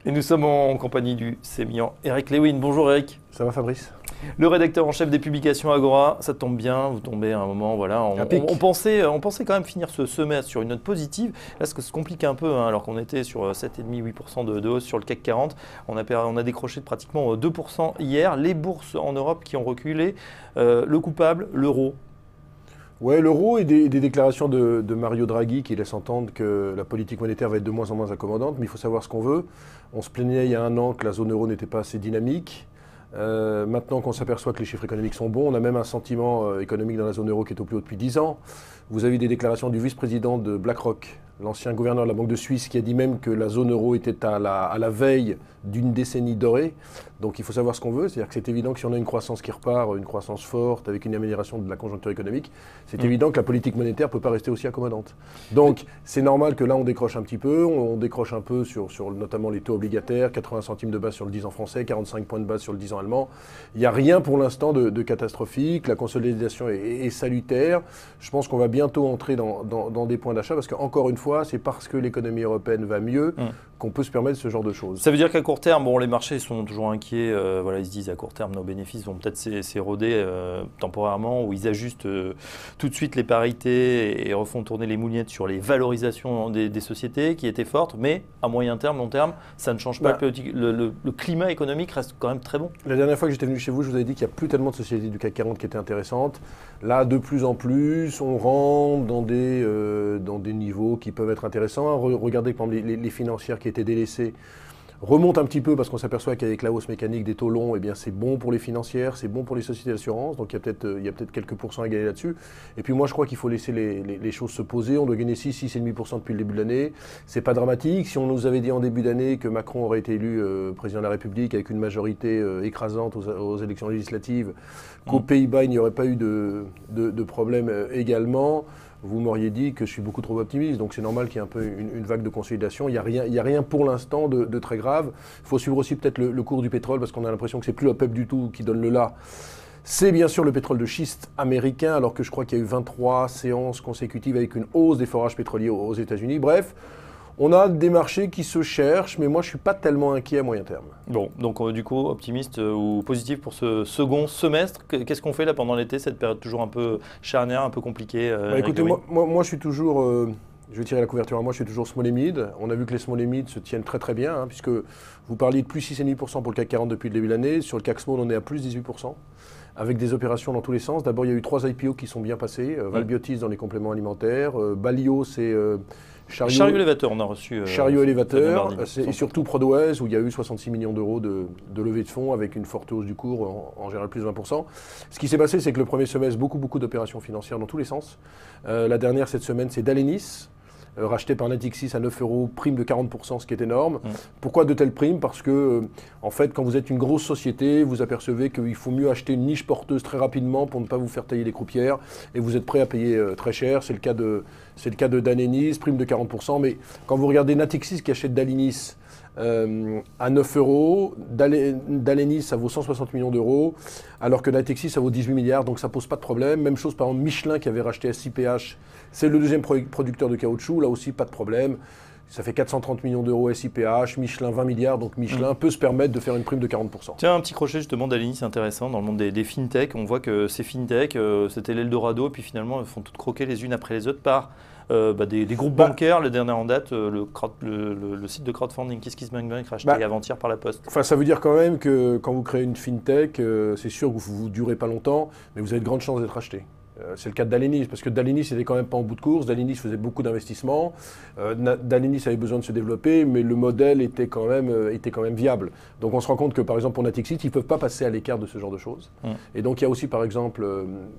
Et nous sommes en compagnie du sémillant Eric Lewin. Bonjour Eric. Ça va Fabrice? Le rédacteur en chef des publications Agora, ça tombe bien, vous tombez à un moment, voilà, on pensait quand même finir ce semestre sur une note positive. Là, ce se complique un peu, hein, alors qu'on était sur 7,5-8% de hausse sur le CAC 40. On a décroché de pratiquement 2% hier. Les bourses en Europe qui ont reculé. Le coupable, l'euro. Ouais, l'euro et des déclarations de Mario Draghi qui laissent entendre que la politique monétaire va être de moins en moins accommodante, mais il faut savoir ce qu'on veut. On se plaignait il y a un an que la zone euro n'était pas assez dynamique. Maintenant qu'on s'aperçoit que les chiffres économiques sont bons, on a même un sentiment économique dans la zone euro qui est au plus haut depuis 10 ans. Vous avez des déclarations du vice-président de BlackRock, l'ancien gouverneur de la Banque de Suisse, qui a dit même que la zone euro était à la veille d'une décennie dorée. Donc il faut savoir ce qu'on veut, c'est-à-dire que c'est évident que si on a une croissance qui repart, une croissance forte, avec une amélioration de la conjoncture économique, c'est évident que la politique monétaire ne peut pas rester aussi accommodante. Donc c'est normal que là on décroche un petit peu, on décroche un peu sur notamment les taux obligataires, 80 centimes de base sur le 10 ans français, 45 points de base sur le 10 ans allemand. Il n'y a rien pour l'instant de catastrophique, la consolidation est salutaire. Je pense qu'on va bientôt entrer dans des points d'achat, parce qu'encore une fois, c'est parce que l'économie européenne va mieux qu'on peut se permettre ce genre de choses. Ça veut dire qu'à court terme, bon, les marchés sont toujours inquiets, voilà, ils se disent à court terme, nos bénéfices vont peut-être s'éroder temporairement, ou ils ajustent tout de suite les parités et refont tourner les moulinettes sur les valorisations des sociétés qui étaient fortes, mais à moyen terme, long terme, ça ne change pas. Le climat économique reste quand même très bon. La dernière fois que j'étais venu chez vous, je vous avais dit qu'il n'y a plus tellement de sociétés du CAC 40 qui étaient intéressantes. Là, de plus en plus, on rentre dans des niveaux qui peuvent être intéressants. Regardez, par exemple, les financières qui étaient délaissées remontent un petit peu parce qu'on s'aperçoit qu'avec la hausse mécanique des taux longs, eh bien, c'est bon pour les financières, c'est bon pour les sociétés d'assurance. Donc il y a peut-être quelques pourcents à gagner là-dessus. Et puis moi, je crois qu'il faut laisser les choses se poser. On doit gagner 6,5% depuis le début de l'année. C'est pas dramatique. Si on nous avait dit en début d'année que Macron aurait été élu président de la République avec une majorité écrasante aux élections législatives, qu'aux Pays-Bas, il n'y aurait pas eu de problème également, vous m'auriez dit que je suis beaucoup trop optimiste, donc c'est normal qu'il y ait un peu une vague de consolidation. Il n'y a rien pour l'instant de très grave. Il faut suivre aussi peut-être le cours du pétrole, parce qu'on a l'impression que c'est plus l'OPEP du tout qui donne le là. C'est bien sûr le pétrole de schiste américain, alors que je crois qu'il y a eu 23 séances consécutives avec une hausse des forages pétroliers aux États-Unis. Bref, on a des marchés qui se cherchent, mais moi je ne suis pas tellement inquiet à moyen terme. Bon, donc du coup, optimiste ou positif pour ce second semestre. Qu'est-ce qu'on fait là pendant l'été, cette période toujours un peu charnière, un peu compliquée? Écoutez, moi je suis toujours, je vais tirer la couverture à moi, je suis toujours small et mid. On a vu que les small et mid se tiennent très très bien, hein, puisque vous parliez de plus 6,5% pour le CAC 40 depuis le début de l'année. Sur le CAC Small, on est à plus 18%. Avec des opérations dans tous les sens. D'abord, il y a eu 3 IPO qui sont bien passés. Valbiotis dans les compléments alimentaires. Balio, c'est Chariot élévateur, on a reçu. Chariot élévateur, et surtout Prodways, où il y a eu 66 millions d'euros de levée de fonds avec une forte hausse du cours, en général plus de 20%. Ce qui s'est passé, c'est que le premier semestre, beaucoup d'opérations financières dans tous les sens. La dernière cette semaine, c'est Dalenis, racheté par Natixis à 9 €, prime de 40%, ce qui est énorme. Pourquoi de telles primes? Parce que, en fait, quand vous êtes une grosse société, vous apercevez qu'il faut mieux acheter une niche porteuse très rapidement pour ne pas vous faire tailler les croupières, et vous êtes prêt à payer très cher. C'est le cas de Dalenis, prime de 40%. Mais quand vous regardez Natixis qui achète Dalenis à 9 €, Dalenis ça vaut 160 millions d'euros, alors que Natixis ça vaut 18 milliards, donc ça pose pas de problème. Même chose par exemple Michelin qui avait racheté SIPH, c'est le deuxième producteur de caoutchouc, là aussi pas de problème. Ça fait 430 millions d'euros SIPH, Michelin 20 milliards, donc Michelin peut se permettre de faire une prime de 40%. Tiens, un petit crochet justement d'Alenis intéressant dans le monde des fintech. On voit que ces fintech, c'était l'Eldorado, et puis finalement, elles font toutes croquer les unes après les autres par des groupes bancaires. Le dernier en date, le site de crowdfunding KissKissBankBank racheté avant-hier par la Poste. Enfin, ça veut dire quand même que quand vous créez une fintech, c'est sûr que vous ne durez pas longtemps, mais vous avez de grandes chances d'être racheté. C'est le cas de Dalenis, parce que Dalenis n'était quand même pas en bout de course. Dalenis faisait beaucoup d'investissements. Dalenis avait besoin de se développer, mais le modèle était quand même viable. Donc on se rend compte que, par exemple, pour Natixis, ils ne peuvent pas passer à l'écart de ce genre de choses. Et donc il y a aussi, par exemple,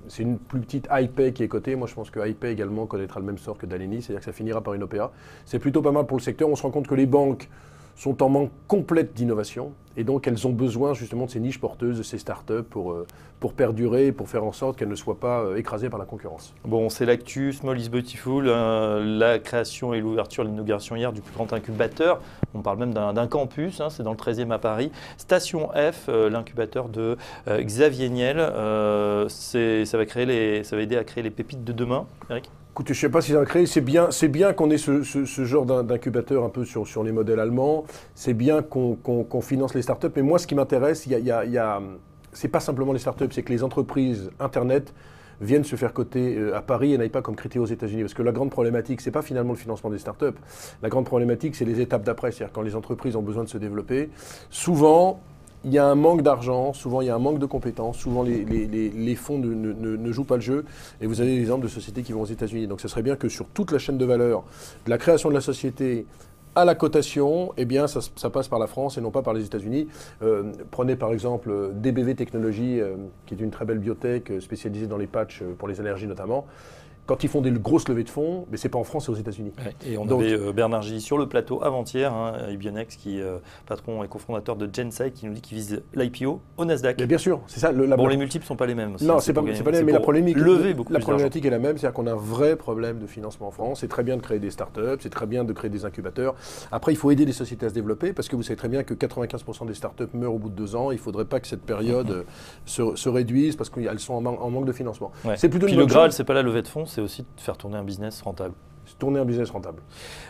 c'est une plus petite iPay qui est cotée. Moi, je pense que iPay également connaîtra le même sort que Dalenis, c'est-à-dire que ça finira par une OPA. C'est plutôt pas mal pour le secteur. On se rend compte que les banques sont en manque complète d'innovation, et donc elles ont besoin justement de ces niches porteuses, de ces startups pour perdurer, pour faire en sorte qu'elles ne soient pas écrasées par la concurrence. Bon, c'est l'actu, Small is Beautiful, la création et l'ouverture, l'inauguration hier du plus grand incubateur. On parle même d'un campus, hein, c'est dans le 13e à Paris. Station F, l'incubateur de Xavier Niel, ça va aider à créer les pépites de demain, Eric? Écoutez, je ne sais pas si ça va créer. C'est bien qu'on ait ce genre d'incubateur un peu sur les modèles allemands. C'est bien qu'on finance les startups. Mais moi, ce qui m'intéresse, c'est pas simplement les startups, c'est que les entreprises Internet viennent se faire coter à Paris et n'aillent pas comme Criteo aux États-Unis. Parce que la grande problématique, c'est pas finalement le financement des startups. La grande problématique, c'est les étapes d'après. C'est-à-dire quand les entreprises ont besoin de se développer, souvent, il y a un manque d'argent, souvent il y a un manque de compétences, souvent les fonds ne jouent pas le jeu. Et vous avez des exemples de sociétés qui vont aux États-Unis. Donc ce serait bien que sur toute la chaîne de valeur, de la création de la société à la cotation, eh bien ça passe par la France et non pas par les États-Unis. Prenez par exemple DBV Technologies, qui est une très belle biotech spécialisée dans les patchs pour les allergies notamment. Quand ils font des grosses levées de fonds, mais ce n'est pas en France, c'est aux États-Unis. Ouais, et on avait Bernard Gilly sur le plateau avant-hier, Ibionex, qui est patron et cofondateur de Gensight, qui nous dit qu'il vise l'IPO au Nasdaq. Mais bien sûr, c'est ça. Bon, les multiples ne sont pas les mêmes aussi. Non, c'est pas les mêmes, mais la problématique est la même, c'est-à-dire qu'on a un vrai problème de financement en France. C'est très bien de créer des startups, c'est très bien de créer des incubateurs. Après, il faut aider les sociétés à se développer, parce que vous savez très bien que 95% des startups meurent au bout de 2 ans. Il ne faudrait pas que cette période se réduise, parce qu'elles sont en manque de financement. Ouais. C'est plutôt. Puis le Graal, c'est pas la levée de fonds, c'est aussi de faire tourner un business rentable. Tourner un business rentable.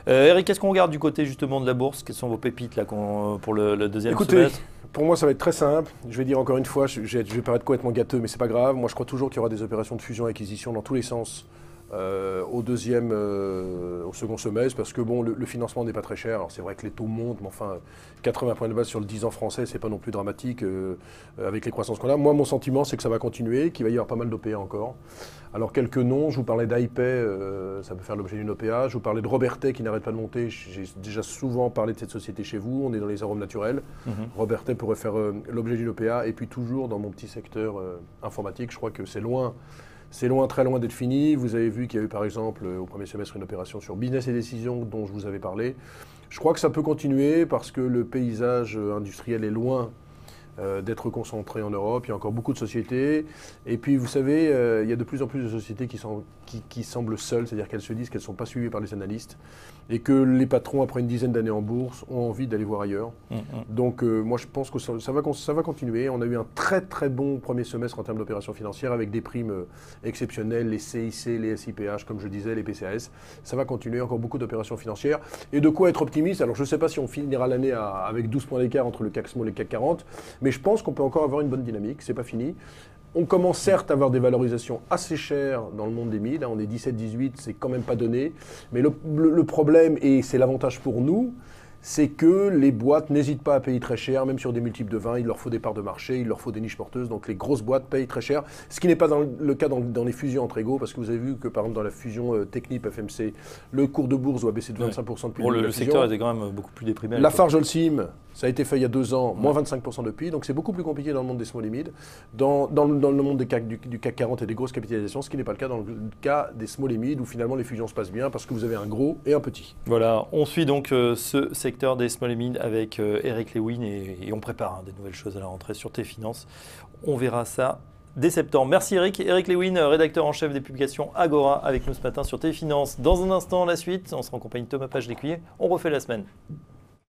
Eric, qu'est-ce qu'on regarde du côté justement de la bourse? Quelles sont vos pépites là, pour le deuxième semestre? Pour moi, ça va être très simple. Je vais dire encore une fois, je vais paraître complètement gâteux, mais c'est pas grave. Moi, je crois toujours qu'il y aura des opérations de fusion-acquisition dans tous les sens au second semestre, parce que bon, le financement n'est pas très cher. Alors c'est vrai que les taux montent, mais enfin, 80 points de base sur le 10 ans français, c'est pas non plus dramatique avec les croissances qu'on a. Moi, mon sentiment, c'est que ça va continuer, qu'il va y avoir pas mal d'OPA encore. Alors quelques noms, je vous parlais d'Aipay, ça peut faire l'objet d'une OPA. Je vous parlais de Robertet qui n'arrête pas de monter. J'ai déjà souvent parlé de cette société chez vous. On est dans les arômes naturels. Robertet pourrait faire l'objet d'une OPA. Et puis toujours dans mon petit secteur informatique, je crois que c'est loin, très loin d'être fini. Vous avez vu qu'il y a eu par exemple au premier semestre une opération sur Business et Décisions dont je vous avais parlé. Je crois que ça peut continuer parce que le paysage industriel est loin d'être concentré en Europe. Il y a encore beaucoup de sociétés. Et puis, vous savez, il y a de plus en plus de sociétés qui semblent seules, c'est-à-dire qu'elles se disent qu'elles ne sont pas suivies par les analystes et que les patrons, après une dizaine d'années en bourse, ont envie d'aller voir ailleurs. Donc, moi, je pense que ça va continuer. On a eu un très, très bon premier semestre en termes d'opérations financières avec des primes exceptionnelles, les CIC, les SIPH, comme je disais, les PCAS. Ça va continuer, encore beaucoup d'opérations financières. Et de quoi être optimiste? Alors, je ne sais pas si on finira l'année avec 12 points d'écart entre le CAC Small et le CAC 40, mais je pense qu'on peut encore avoir une bonne dynamique, c'est pas fini. On commence certes à avoir des valorisations assez chères dans le monde des mid, on est 17-18, c'est quand même pas donné, mais le problème, et c'est l'avantage pour nous, c'est que les boîtes n'hésitent pas à payer très cher, même sur des multiples de 20, il leur faut des parts de marché, il leur faut des niches porteuses, donc les grosses boîtes payent très cher, ce qui n'est pas le cas dans les fusions entre égaux, parce que vous avez vu que par exemple dans la fusion Technip FMC, le cours de bourse doit baisser de 25% depuis le secteur était quand même beaucoup plus déprimé. Lafarge Holcim, ça a été fait il y a 2 ans, moins 25% depuis, donc c'est beaucoup plus compliqué dans le monde des small et mid, dans le monde du CAC 40 et des grosses capitalisations, ce qui n'est pas le cas dans le cas des small et mid, où finalement les fusions se passent bien, parce que vous avez un gros et un petit. Voilà, on suit donc ce secteur des small et mid avec Eric Lewin et on prépare des nouvelles choses à la rentrée sur T-Finance. On verra ça dès septembre. Merci Eric. Eric Lewin, rédacteur en chef des publications Agora, avec nous ce matin sur T-Finance. Dans un instant, la suite, on sera en compagnie de Thomas Page-Lécuyer. On refait la semaine.